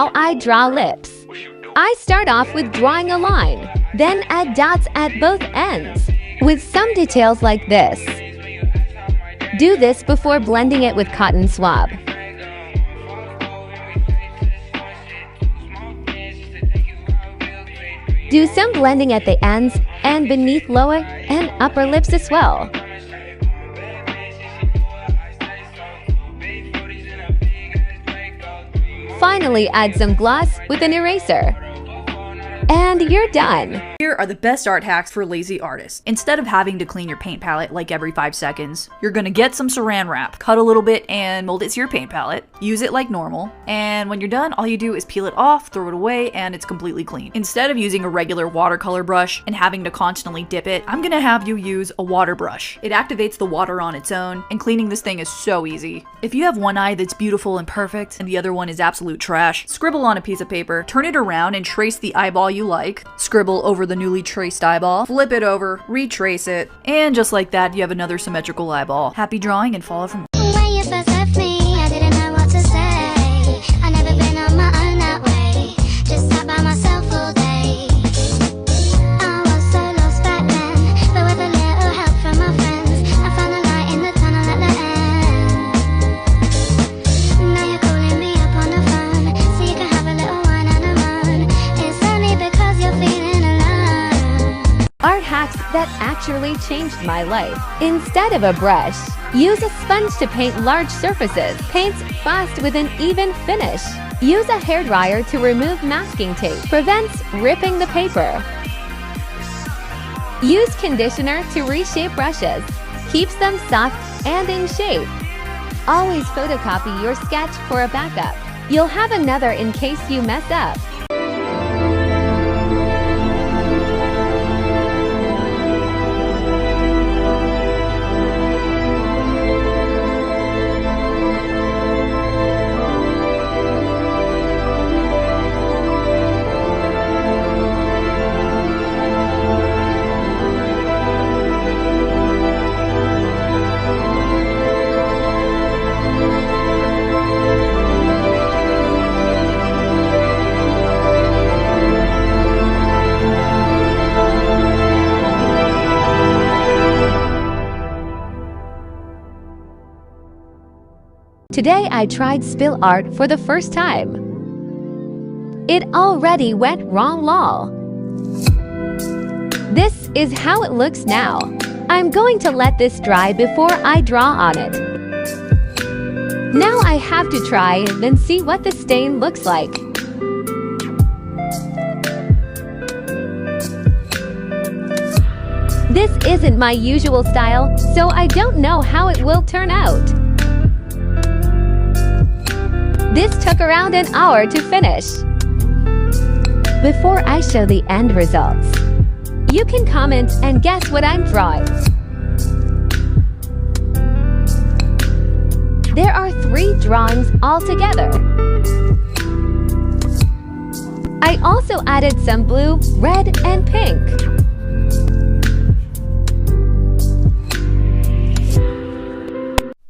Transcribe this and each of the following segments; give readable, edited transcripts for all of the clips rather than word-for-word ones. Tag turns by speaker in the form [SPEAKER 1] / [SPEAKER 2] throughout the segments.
[SPEAKER 1] how I draw lips. I start off with drawing a line, then add dots at both ends, with some details like this. Do this before blending it with cotton swab. Do some blending at the ends and beneath lower and upper lips as well. Finally, add some gloss with an eraser. And you're done.
[SPEAKER 2] Here are the best art hacks for lazy artists. Instead of having to clean your paint palette like every 5 seconds, you're gonna get some saran wrap, cut a little bit and mold it to your paint palette, use it like normal, and when you're done, all you do is peel it off, throw it away, and it's completely clean. Instead of using a regular watercolor brush and having to constantly dip it, I'm gonna have you use a water brush. It activates the water on its own, and cleaning this thing is so easy. If you have one eye that's beautiful and perfect, and the other one is absolute trash, scribble on a piece of paper, turn it around and trace the eyeball you like, scribble over the newly traced eyeball, flip it over, retrace it, and just like that, you have another symmetrical eyeball. Happy drawing and follow from
[SPEAKER 3] When you first left me, I didn't know what to say. I never been on my own that way. Just sat by myself all day. I was so lost back then, but with a little help from my friends, I found a light in the tunnel at the end. Now you're calling me up on the phone, so you can have a little wine and a moan. It's only because you're feeling alone.
[SPEAKER 1] Art hacks that actually changed my life. Instead of a brush, use a sponge to paint large surfaces. Paint fast with an even finish. Use a hairdryer to remove masking tape. Prevents ripping the paper. Use conditioner to reshape brushes. Keeps them soft and in shape. Always photocopy your sketch for a backup. You'll have another in case you mess up. Today I tried spill art for the first time. It already went wrong lol. This is how it looks now. I'm going to let this dry before I draw on it. Now I have to try and see what the stain looks like. This isn't my usual style, so I don't know how it will turn out. This took around an hour to finish. Before I show the end results, you can comment and guess what I'm drawing. There are 3 drawings altogether. I also added some blue, red, and pink.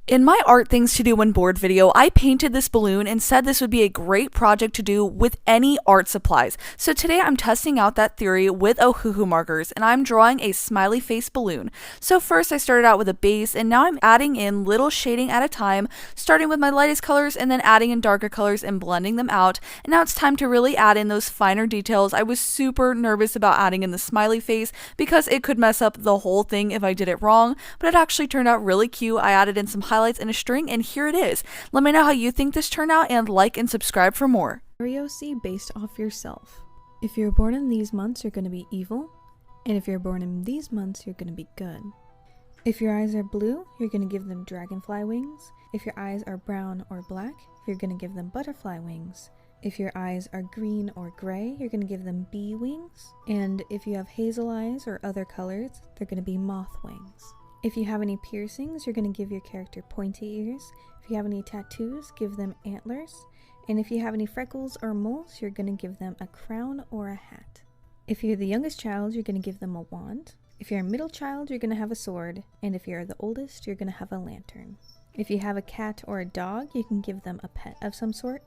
[SPEAKER 2] In my art things to do when bored video, I painted this balloon and said this would be a great project to do with any art supplies. So today I'm testing out that theory with Ohuhu markers and I'm drawing a smiley face balloon. So first I started out with a base and now I'm adding in little shading at a time, starting with my lightest colors and then adding in darker colors and blending them out. And now it's time to really add in those finer details. I was super nervous about adding in the smiley face because it could mess up the whole thing if I did it wrong, but it actually turned out really cute. I added in some highlights in a string and here it is. Let me know how you think this turned out and like and subscribe for more.
[SPEAKER 4] Curiosity based off yourself. If you're born in these months, you're going to be evil, and if you're born in these months, you're going to be good. If your eyes are blue, you're going to give them dragonfly wings. If your eyes are brown or black, you're going to give them butterfly wings. If your eyes are green or gray, you're going to give them bee wings. And if you have hazel eyes or other colors, they're going to be moth wings. If you have any piercings, you're going to give your character pointy ears. If you have any tattoos, give them antlers. And if you have any freckles or moles, you're going to give them a crown or a hat. If you're the youngest child, you're going to give them a wand. If you're a middle child, you're going to have a sword. And if you're the oldest, you're going to have a lantern. If you have a cat or a dog, you can give them a pet of some sort.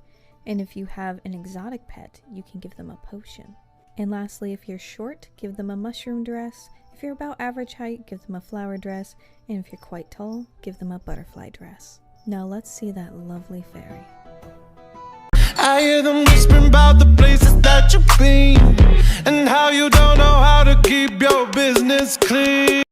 [SPEAKER 4] And if you have an exotic pet, you can give them a potion. And lastly, if you're short, give them a mushroom dress. If you're about average height, give them a flower dress. And if you're quite tall, give them a butterfly dress. Now let's see that lovely fairy.
[SPEAKER 5] I hear them whispering about the places that you've been and how you don't know how to keep your business clean.